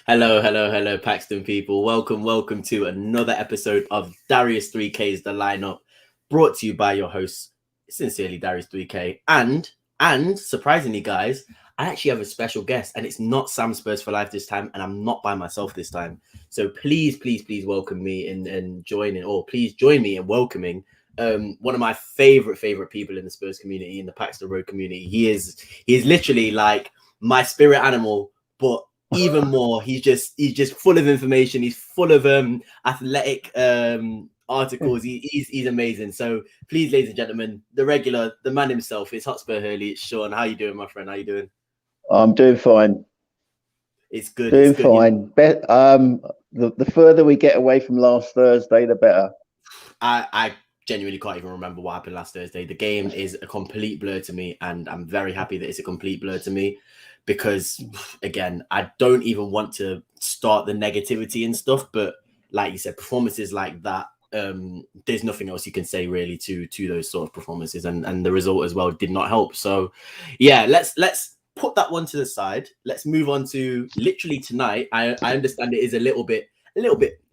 Hello, hello, hello, Paxton people. Welcome to another episode of Darius3k's The Lineup, brought to you by your host, sincerely Darius3k. And surprisingly, guys, I actually have a special guest, and it's not Sam Spurs for Life this time, and I'm not by myself this time. So please welcome me and join in, or please join me in welcoming one of my favorite people in the Spurs community, in the Paxton Road community. He is literally like my spirit animal, but even more, he's just full of information. He's full of athletic articles. He's amazing. So please, ladies and gentlemen, the man himself, it's Hotspur Hurley. It's Sean. How you doing, my friend? How you doing? I'm doing fine. It's good. Doing it's good. fine. The further we get away from last Thursday, the better. I genuinely can't even remember what happened last Thursday. The game is a complete blur to me, and I'm very happy that it's a complete blur to me. Because again, I don't even want to start the negativity and stuff, but like you said, performances like that, there's nothing else you can say really to those sort of performances, and the result as well did not help. So yeah, let's put that one to the side. Let's move on to literally tonight. I understand it is a little bit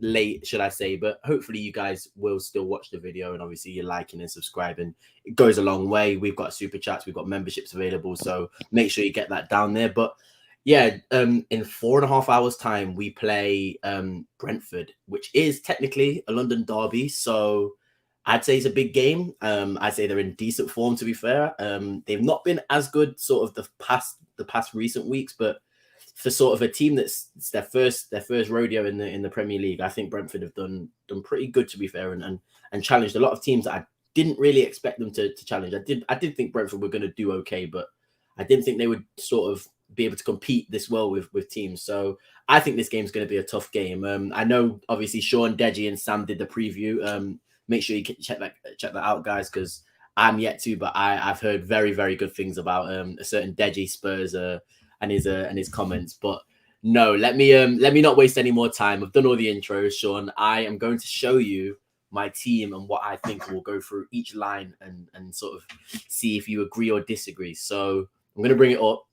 late, should I say, but hopefully you guys will still watch the video, and obviously you're liking and subscribing. It goes a long way. We've got super chats, we've got memberships available, so make sure you get that down there. But yeah, in 4.5 hours time we play Brentford, which is technically a London derby, so I'd say it's a big game. I'd say they're in decent form, to be fair. They've not been as good sort of the past recent weeks, but for sort of a team that's their first rodeo in the Premier League, I think Brentford have done pretty good, to be fair, and challenged a lot of teams that I didn't really expect them to challenge. I did think Brentford were going to do okay, but I didn't think they would sort of be able to compete this well with teams. So I think this game's going to be a tough game. I know obviously Sean, Deji, and Sam did the preview. Make sure you check that out, guys, because I'm yet to, but I've heard very, very good things about a certain Deji Spurs and his comments. But no, let me not waste any more time. I've done all the intros, Sean. I am going to show you my team and what I think will go through each line and sort of see if you agree or disagree. So I'm going to bring it up.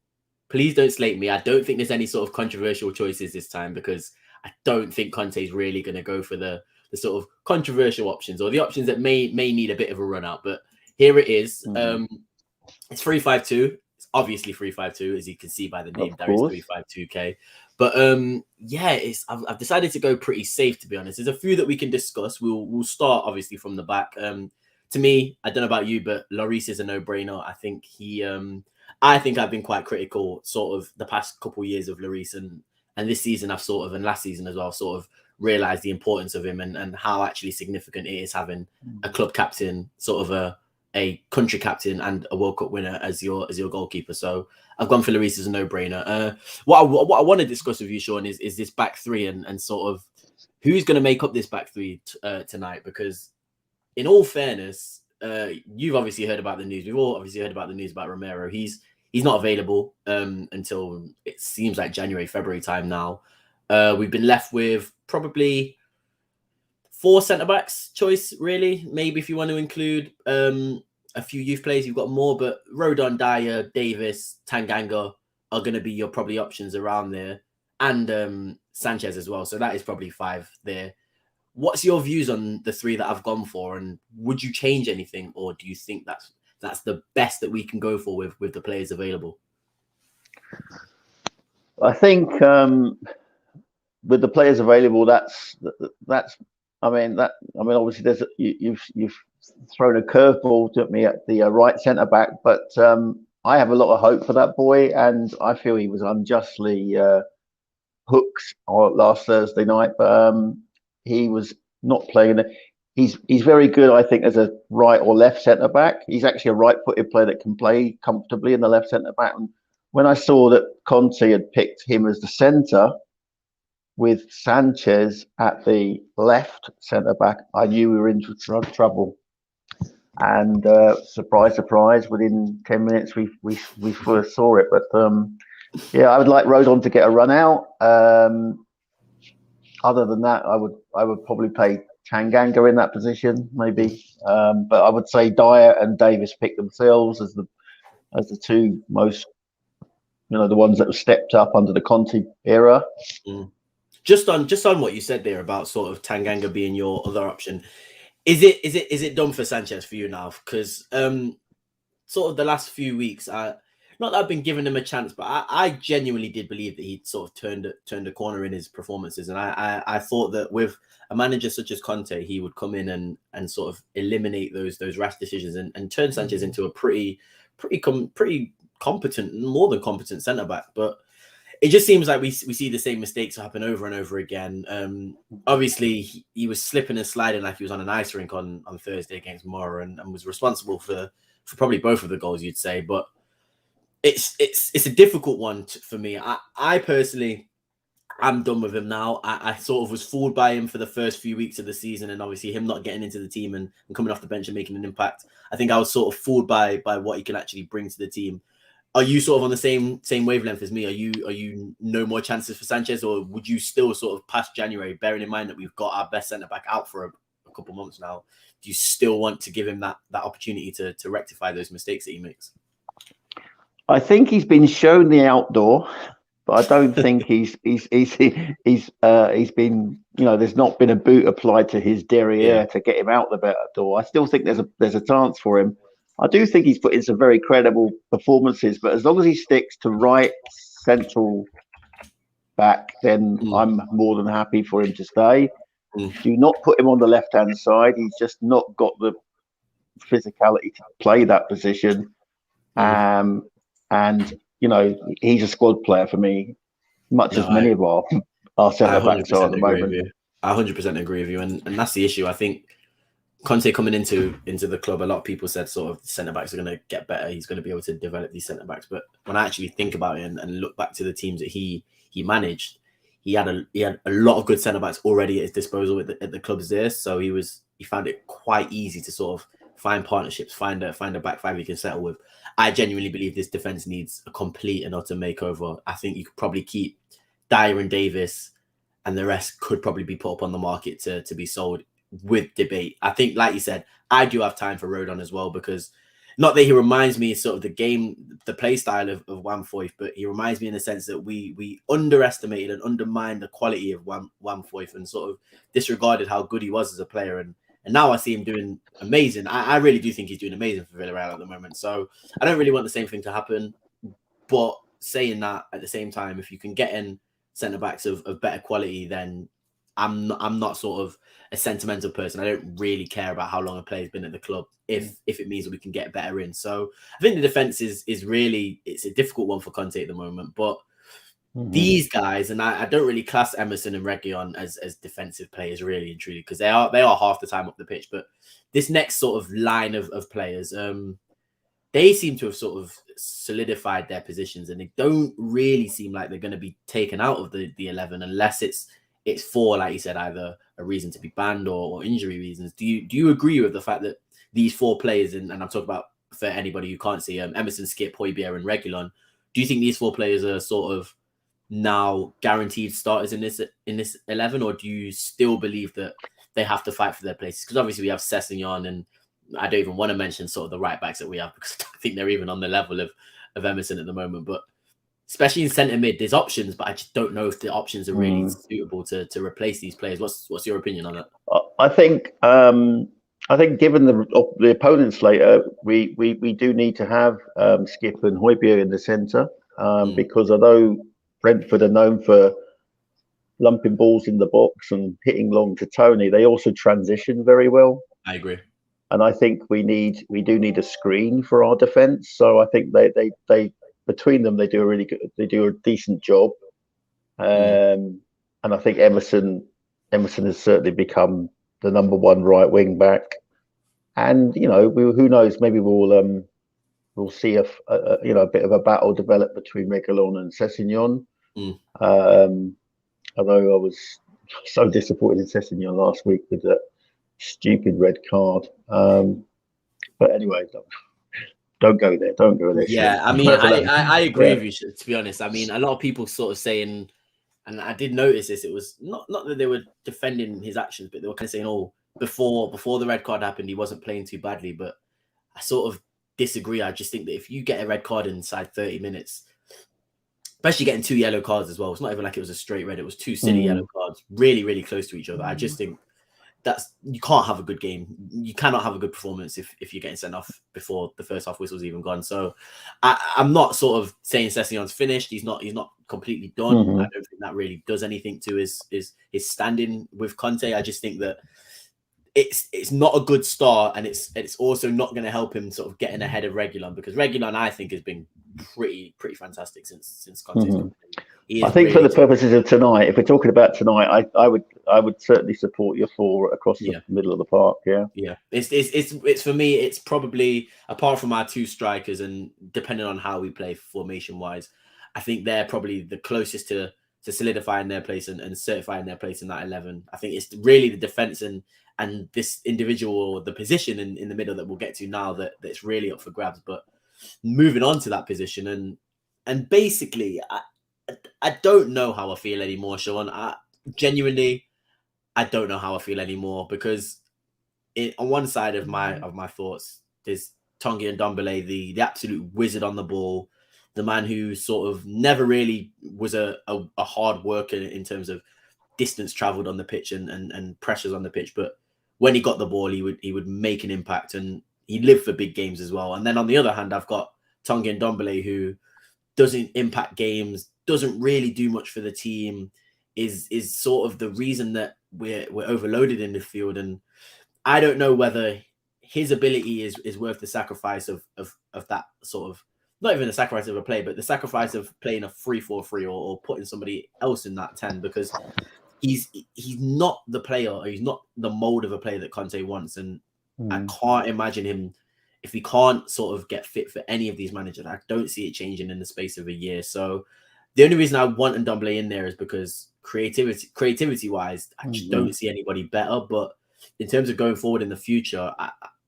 Please don't slate me. I don't think there's any sort of controversial choices this time, because I don't think Conte is really going to go for the sort of controversial options, or the options that may need a bit of a run out. But here it is. It's 3-5-2. It's obviously 3-5-2, as you can see by the name. There is 3-5-2K. But yeah, I've decided to go pretty safe, to be honest. There's a few that we can discuss. We'll start obviously from the back. To me, I don't know about you, but Lloris is a no-brainer. I think I've been quite critical sort of the past couple of years of Lloris, and this season I've sort of, and last season as well, sort of realized the importance of him and how actually significant it is having a club captain, sort of a country captain and a World Cup winner as your goalkeeper. So I've gone for Lloris as a no-brainer. What I want to discuss with you, Sean, is this back three and sort of who's going to make up this back three tonight, because in all fairness, you've obviously heard about the news. We've all obviously heard about the news about Romero. He's not available until it seems like January, February time now. We've been left with probably 4 centre-backs choice, really. Maybe if you want to include a few youth players, you've got more, but Rodon, Dyer, Davis, Tanganga are going to be your probably options around there, and Sanchez as well. So that is probably 5 there. What's your views on the 3 that I've gone for, and would you change anything, or do you think that's the best that we can go for with the players available? I think with the players available, that's. I mean, obviously, you've thrown a curveball to me at the right centre back, but I have a lot of hope for that boy, and I feel he was unjustly hooked last Thursday night. But he was not playing. He's very good, I think, as a right or left centre back. He's actually a right-footed player that can play comfortably in the left centre back. And when I saw that Conte had picked him as the centre, with Sanchez at the left centre back, I knew we were into trouble. And surprise, surprise! Within 10 minutes, we first saw it. But yeah, I would like Rodon to get a run out. Other than that, I would probably play Tanganga in that position, maybe. But I would say Dyer and Davis pick themselves as the 2 most the ones that have stepped up under the Conte era. Mm. Just on what you said there about sort of Tanganga being your other option, is it done for Sanchez for you now? Because sort of the last few weeks, not that I've been giving him a chance, but I genuinely did believe that he'd sort of turned a corner in his performances, and I thought that with a manager such as Conte, he would come in and sort of eliminate those rash decisions and turn Sanchez into a pretty competent, more than competent centre back. But it just seems like we see the same mistakes happen over and over again. Obviously, he was slipping and sliding like he was on an ice rink on Thursday against Mura, and was responsible for probably both of the goals, you'd say. But it's a difficult one for me. I personally, I'm done with him now. I sort of was fooled by him for the first few weeks of the season, and obviously him not getting into the team and coming off the bench and making an impact. I think I was sort of fooled by what he can actually bring to the team. Are you sort of on the same wavelength as me? Are you no more chances for Sanchez, or would you still sort of past January, bearing in mind that we've got our best centre back out for a couple months now? Do you still want to give him that opportunity to rectify those mistakes that he makes? I think he's been shown the outdoor, but I don't think he's been, there's not been a boot applied to his derriere to get him out the better door. I still think there's a chance for him. I do think he's put in some very credible performances, but as long as he sticks to right central back, then I'm more than happy for him to stay. Do not put him on the left-hand side. He's just not got the physicality to play that position. And, he's a squad player for me, much as many of our centre-backs are at the moment. I 100% agree with you. And that's the issue. I think Conte coming into the club, a lot of people said sort of centre-backs are going to get better. He's going to be able to develop these centre-backs. But when I actually think about it and look back to the teams that he managed, he had a lot of good centre-backs already at his disposal at the clubs there. So he found it quite easy to sort of find partnerships, find a back five he can settle with. I genuinely believe this defence needs a complete and utter makeover. I think you could probably keep Dyer and Davis, and the rest could probably be put up on the market to be sold with debate. I think, like you said, I do have time for Rodon as well, because not that he reminds me sort of the play style of Wan Foyth, but he reminds me in the sense that we underestimated and undermined the quality of Wan Foyth and sort of disregarded how good he was as a player. And now I see him doing amazing. I really do think he's doing amazing for Villarreal at the moment. So I don't really want the same thing to happen. But saying that, at the same time, if you can get in centre-backs of better quality, then I'm not sort of a sentimental person. I don't really care about how long a player's been at the club if it means that we can get better in. So I think the defence is really, it's a difficult one for Conte at the moment. But these guys, and I don't really class Emerson and Reguilon as defensive players really and truly, because they are half the time up the pitch. But this next sort of line of players, they seem to have sort of solidified their positions, and they don't really seem like they're going to be taken out of the 11 unless it's for, like you said, either a reason to be banned or injury reasons. Do you agree with the fact that these four players, and I'm talking about for anybody who can't see, Emerson, Skip, Højbjerg, and Reguilon, do you think these four players are sort of now guaranteed starters in this 11, or do you still believe that they have to fight for their places? Because obviously we have Sessegnon, and I don't even want to mention sort of the right backs that we have, because I think they're even on the level of Emerson at the moment. But especially in centre mid, there's options, but I just don't know if the options are really suitable to replace these players. What's your opinion on that? I think given the opponent's later, we do need to have Skip and Højbjerg in the centre, because although Brentford are known for lumping balls in the box and hitting long to Tony, they also transition very well. I agree. And I think we do need a screen for our defence. So I think they between them, they do a decent job. And I think Emerson has certainly become the number one right wing back. And who knows? Maybe we'll see a bit of a battle develop between Reguilon and Sessegnon. Although I was so disappointed in Sessegnon last week with that stupid red card. But anyway, don't go there. Don't go there. Yeah, I mean, I agree with you, to be honest. I mean, a lot of people sort of saying, and I did notice this, it was not that they were defending his actions, but they were kind of saying, oh, before the red card happened, he wasn't playing too badly. But I sort of disagree. I just think that if you get a red card inside 30 minutes, especially getting 2 yellow cards as well. It's not even like it was a straight red. It was 2 silly yellow cards, really, really close to each other. I just think you can't have a good game. You cannot have a good performance if you're getting sent off before the first half whistle's even gone. So I'm not sort of saying Sessegnon's finished. He's not completely done. I don't think that really does anything to his standing with Conte. I just think that it's not a good start, and it's also not going to help him sort of getting ahead of Reguilon, because Reguilon, I think, has been pretty fantastic since Conte's come in. I think for the purposes of tonight, if we're talking about tonight, I would certainly support your 4 across the middle of the park. Yeah. It's for me, it's probably, apart from our 2 strikers, and depending on how we play formation wise, I think they're probably the closest to solidifying their place and certifying their place in that 11. I think it's really the defense and this individual, the position in the middle that we'll get to now, that's really up for grabs. But moving on to that position, and basically, I don't know how I feel anymore, Sean. I don't know how I feel anymore, because on one side of my thoughts, there's Tanguy Ndombele, the absolute wizard on the ball, the man who sort of never really was a hard worker in terms of distance traveled on the pitch and pressures on the pitch, but when he got the ball, he would make an impact, and he lived for big games as well. And then on the other hand, I've got Tanguy Ndombele, who doesn't impact games, doesn't really do much for the team, is sort of the reason that we're overloaded in the field. And I don't know whether his ability is worth the sacrifice of that sort of, not even the sacrifice of a play, but the sacrifice of playing a 3-4-3 or putting somebody else in that 10, because he's not the player, or he's not the mold of a player that Conte wants. And I can't imagine him, if he can't sort of get fit for any of these managers, I don't see it changing in the space of a year. So the only reason I want Ndombele in there is because creativity wise, I just don't see anybody better. But in terms of going forward in the future,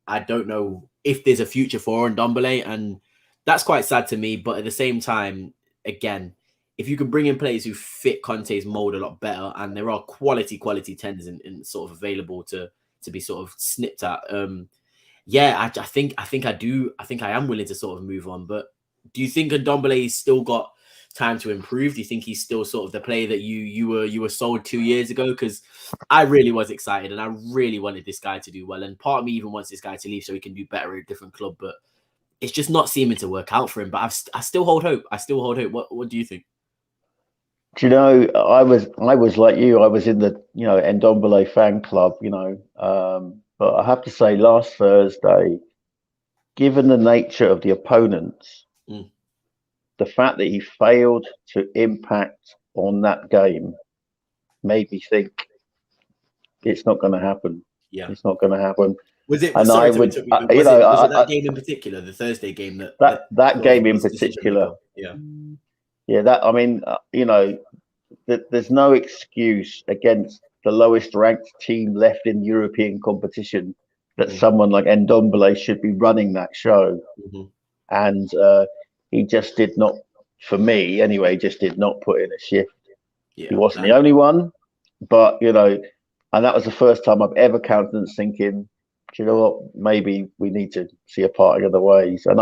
I don't know if there's a future for Ndombele, and that's quite sad to me. But at the same time, again, if you can bring in players who fit Conte's mold a lot better, and there are quality 10s in sort of available to be sort of snipped at, I think I am willing to sort of move on. But do you think Ndombele's still got time to improve? Do you think he's still sort of the player that you were sold 2 years ago? Because I really was excited, and I really wanted this guy to do well, and part of me even wants this guy to leave so he can do better at a different club. But it's just not seeming to work out for him. But I still hold hope. What do you think? Do you know, I was like you. I was in the Ndombele fan club. But I have to say, last Thursday, given the nature of the opponents, the fact that he failed to impact on that game made me think it's not going to happen. Yeah, it's not going to happen. Was it? And sorry, was it that game in particular, the Thursday game that game in particular? Yeah. That, I mean, there's no excuse against the lowest ranked team left in European competition that someone like Ndombele should be running that show. And he just did not, for me anyway, just did not put in a shift. He wasn't the only one, but and that was the first time I've ever countenanced thinking, do you know what, maybe we need to see a parting of the ways. And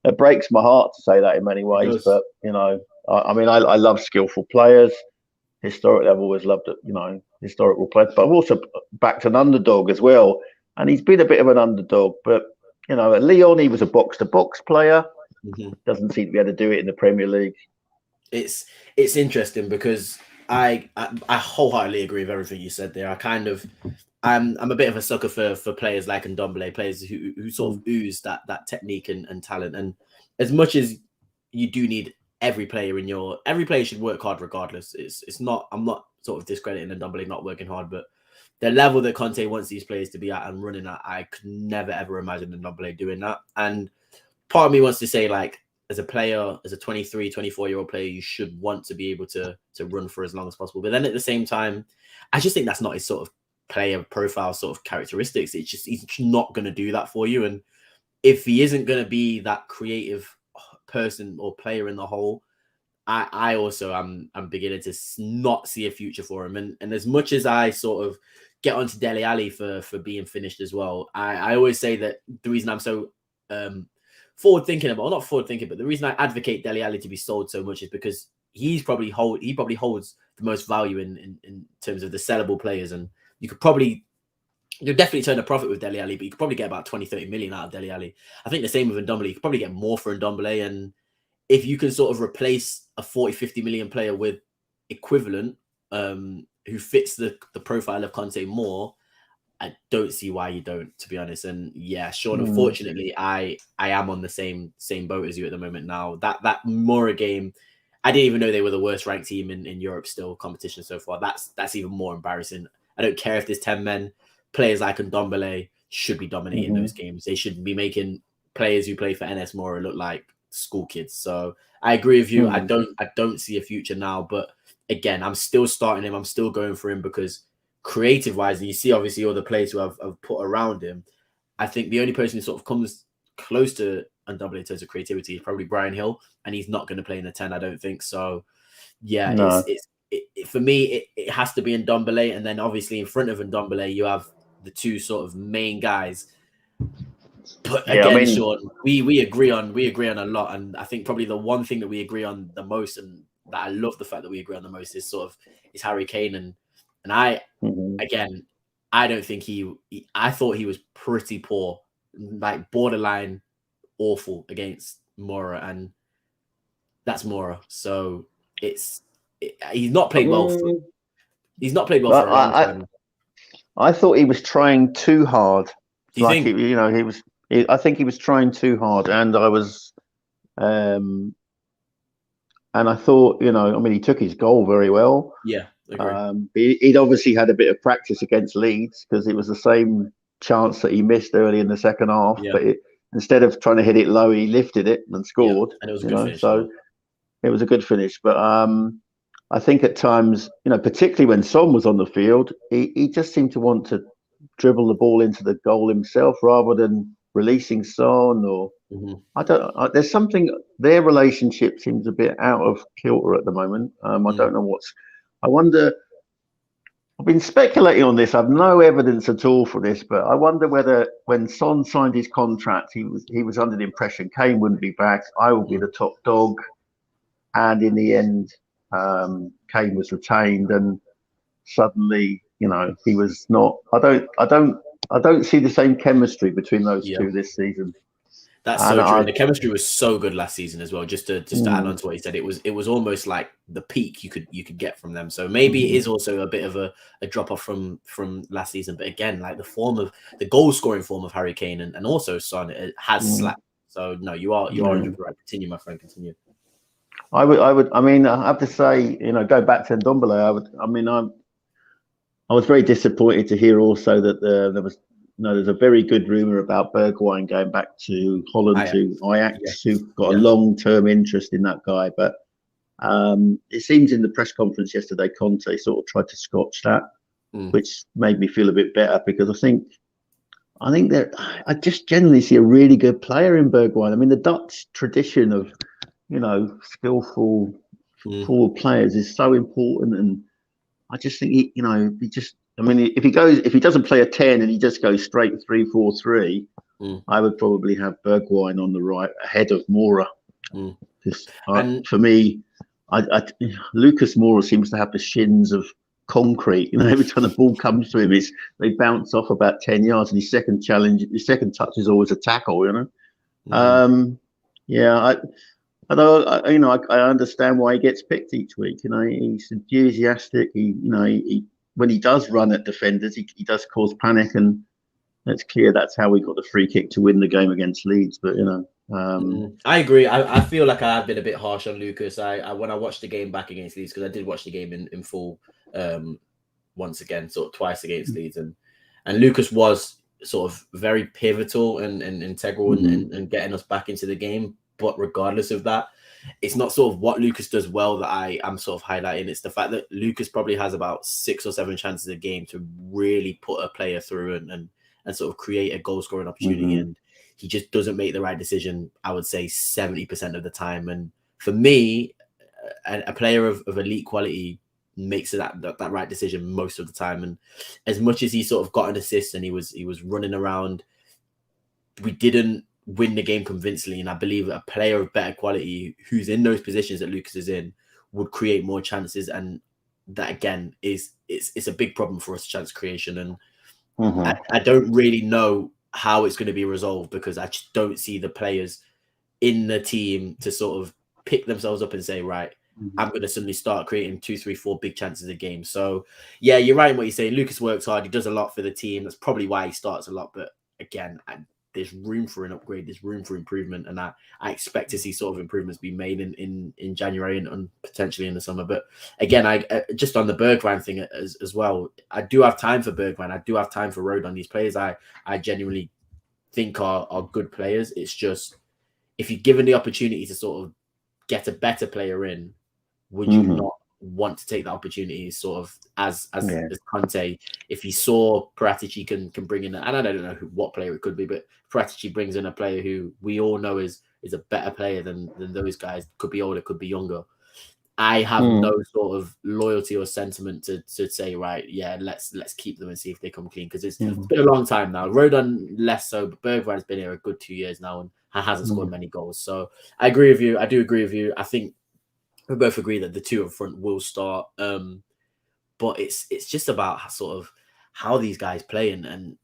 it breaks my heart to say that in many ways, but I mean, I love skillful players. Historically, I've always loved historical players, but I've also backed an underdog as well. And he's been a bit of an underdog, but at Lyon, he was a box-to-box player. Doesn't seem to be able to do it in the Premier League. It's interesting because I wholeheartedly agree with everything you said there. I'm a bit of a sucker for players like Ndombele, players who sort of ooze that technique and talent. And as much as you do need every player should work hard regardless. I'm not sort of discrediting Ndombele not working hard, but the level that Conte wants these players to be at and running at, I could never ever imagine Ndombele doing that. And part of me wants to say, like, as a player, as a 23, 24-year-old player, you should want to be able to run for as long as possible. But then at the same time, I just think that's not his sort of player profile sort of characteristics. It's just, he's not going to do that for you. And if he isn't going to be that creative person or player in the whole, I also am beginning to not see a future for him. And as much as I sort of get onto Dele Alli for being finished as well, I always say that the reason I'm so forward thinking about, well, not forward thinking, but the reason I advocate Dele Alli to be sold so much is because he probably holds the most value in terms of the sellable players, and you'll definitely turn a profit with Dele Alli, but you could probably get about 20-30 million out of Dele Alli. I think the same with Ndombele. You could probably get more for Ndombele, and if you can sort of replace a 40-50 million player with equivalent who fits the profile of Conte more, I don't see why you don't, to be honest. And yeah, Sean, unfortunately, I am on the same boat as you at the moment now. That Mura game, I didn't even know they were the worst ranked team in Europe still competition so far. That's even more embarrassing. I don't care if there's 10 men. Players like Ndombele should be dominating those games. They should be making players who play for NS Mura look like school kids. So I agree with you. I don't see a future now, but again, I'm still starting him. I'm still going for him because creative wise, you see obviously all the players who have put around him. I think the only person who sort of comes close to Ndombele in terms of creativity is probably Brian Hill, and he's not going to play in the 10, I don't think. So yeah, No. For me, it has to be Ndombele, and then obviously in front of Ndombele, you have the two sort of main guys. But again, Sean, we agree on a lot, and I think probably the one thing that we agree on the most, and that I love the fact that we agree on the most, is Harry Kane, and I again, I don't think I thought he was pretty poor, like borderline awful against Mura, and that's Mura. So he's not played well. He's not played well for a long time. I thought he was trying too hard. Do you think? I think he was trying too hard, and I was, and I thought, he took his goal very well. Yeah, agree. He'd obviously had a bit of practice against Leeds because it was the same chance that he missed early in the second half. Yeah. But instead of trying to hit it low, he lifted it and scored. Yeah, and it was a good finish. So it was a good finish. But I think at times, particularly when Son was on the field, he just seemed to want to dribble the ball into the goal himself rather than releasing Son or there's something. Their relationship seems a bit out of kilter at the moment. I don't know I wonder. I've been speculating on this. I've no evidence at all for this, but I wonder whether when Son signed his contract, he was under the impression Kane wouldn't be back. I will be the top dog, and in the end, Kane was retained, and suddenly, he was not. I don't see the same chemistry between those two this season. That's so true. The chemistry was so good last season as well. Just to add on to what he said, it was almost like the peak you could get from them. So maybe it is also a bit of a drop off from last season. But again, like the goal scoring form of Harry Kane and also Son, it has slacked. So no, you are right. Continue, my friend. Continue. I have to say, go back to Ndombele. I was very disappointed to hear also that there's a very good rumor about Bergwijn going back to Holland to Ajax, who've got a long-term interest in that guy. But it seems in the press conference yesterday, Conte sort of tried to scotch that, which made me feel a bit better because I think I just generally see a really good player in Bergwijn. I mean, the Dutch tradition of skillful forward players is so important, and I just think if he doesn't play a 10 and he just goes straight 3-4-3, I would probably have Bergwijn on the right ahead of Mura. For me, Lucas Moura seems to have the shins of concrete. Every time the ball comes to him, they bounce off about 10 yards, and his second touch is always a tackle. I understand why he gets picked each week. He's enthusiastic. When he does run at defenders, he does cause panic, and it's clear that's how we got the free kick to win the game against Leeds. But I agree. I feel like I have been a bit harsh on Lucas. When I watched the game back against Leeds, because I did watch the game in full once again, sort of twice against Leeds, and Lucas was sort of very pivotal and integral in getting us back into the game. But regardless of that, it's not sort of what Lucas does well that I am sort of highlighting. It's the fact that Lucas probably has about 6 or 7 chances a game to really put a player through and sort of create a goal scoring opportunity. And he just doesn't make the right decision, I would say 70% of the time. And for me, a player of elite quality makes that right decision most of the time. And as much as he sort of got an assist and he was running around, we didn't win the game convincingly. And I believe a player of better quality who's in those positions that Lucas is in would create more chances. And that, again, it's a big problem for us, chance creation. And I don't really know how it's going to be resolved, because I just don't see the players in the team to sort of pick themselves up and say, right, I'm going to suddenly start creating 2, 3, 4 big chances a game. So, yeah, you're right in what you're saying. Lucas works hard. He does a lot for the team. That's probably why he starts a lot. But again, there's room for an upgrade. There's room for improvement. And I expect to see sort of improvements be made in January and potentially in the summer. But again, I just on the Bergwijn thing as well, I do have time for Bergwijn. I do have time for Road on these players. I genuinely think are good players. It's just, if you're given the opportunity to sort of get a better player in, would you not want to take that opportunity, sort of as Conte, if he saw Paratici can bring in, and I don't know what player it could be, but Paratici brings in a player who we all know is a better player than those guys, could be older, could be younger. I have no sort of loyalty or sentiment to say, right, yeah, let's keep them and see if they come clean, because it's been a long time now. Rodon less so, but Bergwijn's been here a good 2 years now and hasn't scored many goals. So I agree with you. I do agree with you. I think we both agree that the two up front will start, but it's just about sort of how these guys play, and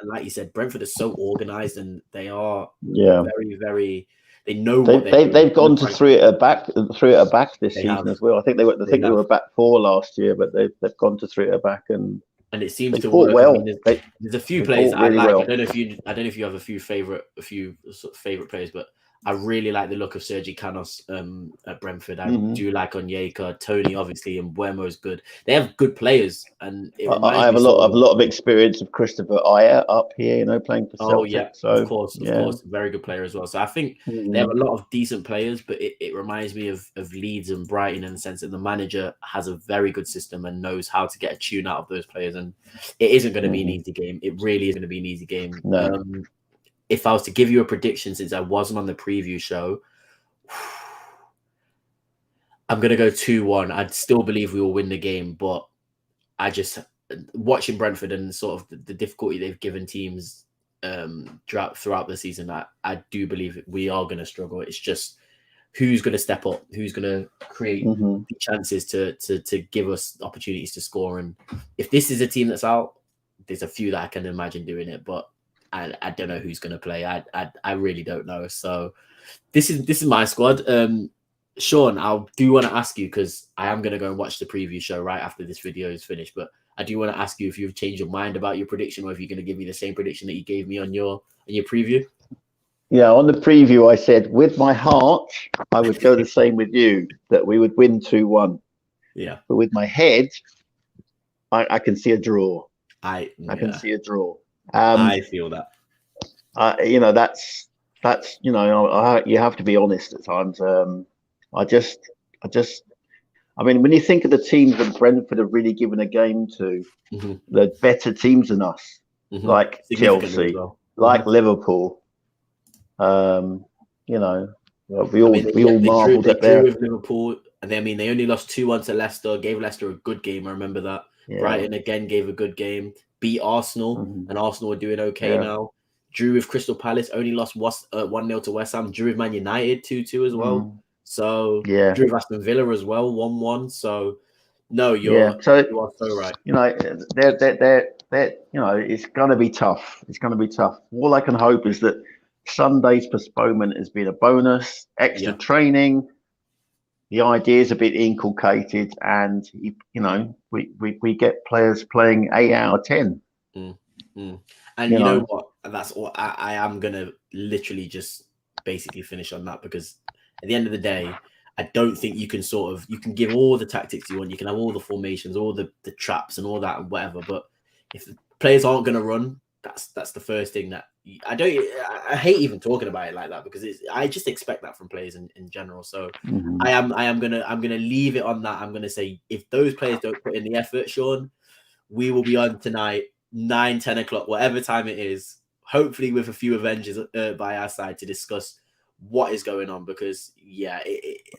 like you said, Brentford is so organized, and they are very, very. They know what they've gone to three at a back this season as well. I think they were back 4 last year, but they've gone to 3 at a back, and it seems to work. Well. I mean, there's a few players I like. Well. I don't know if you have a few favorite players, but I really like the look of Sergi Canos at Brentford. I do like Onyeka, Tony, obviously, and Buemo is good. They have good players, and I have a lot of experience of Christopher Ayer up here, playing for Celtic. Oh yeah, so, of course, very good player as well. So I think they have a lot of decent players, but it reminds me of Leeds and Brighton in the sense that the manager has a very good system and knows how to get a tune out of those players. And it isn't going to be an easy game. It really is going to be an easy game. No. If I was to give you a prediction, since I wasn't on the preview show, I'm going to go 2-1. I'd still believe we will win the game, but I just, watching Brentford and sort of the difficulty they've given teams throughout the season, I do believe we are going to struggle. It's just who's going to step up, who's going to create the chances to give us opportunities to score. And if this is a team that's out, there's a few that I can imagine doing it, but I don't know who's going to play. I really don't know. So this is my squad. Sean, I do want to ask you, because I am going to go and watch the preview show right after this video is finished, but I do want to ask you if you've changed your mind about your prediction, or if you're going to give me the same prediction that you gave me on your preview. Yeah, on the preview, I said with my heart, I would go the same with you, that we would win 2-1. Yeah. But with my head, I can see a draw. I can see a draw. I feel that. That's you have to be honest at times. I mean, when you think of the teams that Brentford have really given a game to, the better teams than us, like Chelsea, like Liverpool, we all marvelled at their. With Liverpool, and they only lost 2-1 to Leicester. Gave Leicester a good game. I remember that. Yeah. Brighton again gave a good game. Beat Arsenal, and Arsenal are doing okay now. Drew with Crystal Palace, only lost 1-0 to West Ham. Drew with Man United 2-2 as well. So Drew with Aston Villa as well 1-1. So no, you are so right. They're it's going to be tough. It's going to be tough. All I can hope is that Sunday's postponement has been a bonus, extra training. The ideas have been inculcated, and we get players playing 8 out of 10. And you know what? That's all. I am gonna literally just basically finish on that, because at the end of the day, I don't think you can give all the tactics you want. You can have all the formations, all the traps, and all that and whatever. But if the players aren't gonna run, that's the first thing that I hate even talking about it like that, because I just expect that from players in general. So I'm gonna leave it on that. I'm gonna say, if those players don't put in the effort, Sean, we will be on tonight 9-10 o'clock, whatever time it is, hopefully with a few Avengers by our side, to discuss what is going on, because yeah,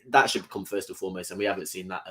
that should come first and foremost, and we haven't seen that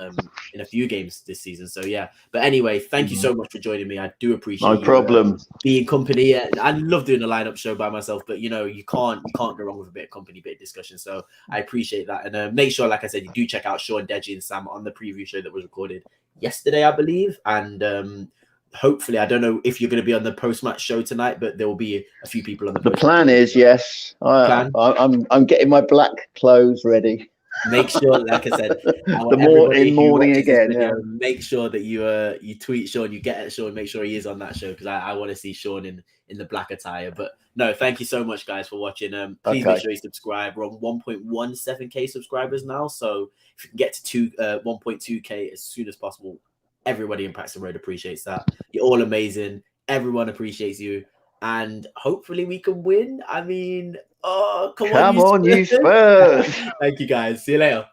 in a few games this season. So yeah, but anyway, thank you so much for joining me. I do appreciate no problem being company. I love doing a lineup show by myself, but you know, you can't go wrong with a bit of company, bit of discussion. So I appreciate that, and make sure, like I said, you do check out Sean, Deji, and Sam on the preview show that was recorded yesterday, I believe, and hopefully, I don't know if you're going to be on the post-match show tonight, but there will be a few people on the plan is, yes. I'm getting my black clothes ready. Make sure, like I said, in morning again. Video, make sure that you tweet Sean, you get at Sean, make sure he is on that show, because I want to see Sean in the black attire. But no, thank you so much, guys, for watching. Please make sure you subscribe. We're on 1.17k subscribers now, so if you can get to 1.2k as soon as possible, everybody in Paxton Road appreciates that. You're all amazing. Everyone appreciates you. And hopefully we can win. I mean, come on, you Spurs. Thank you, guys. See you later.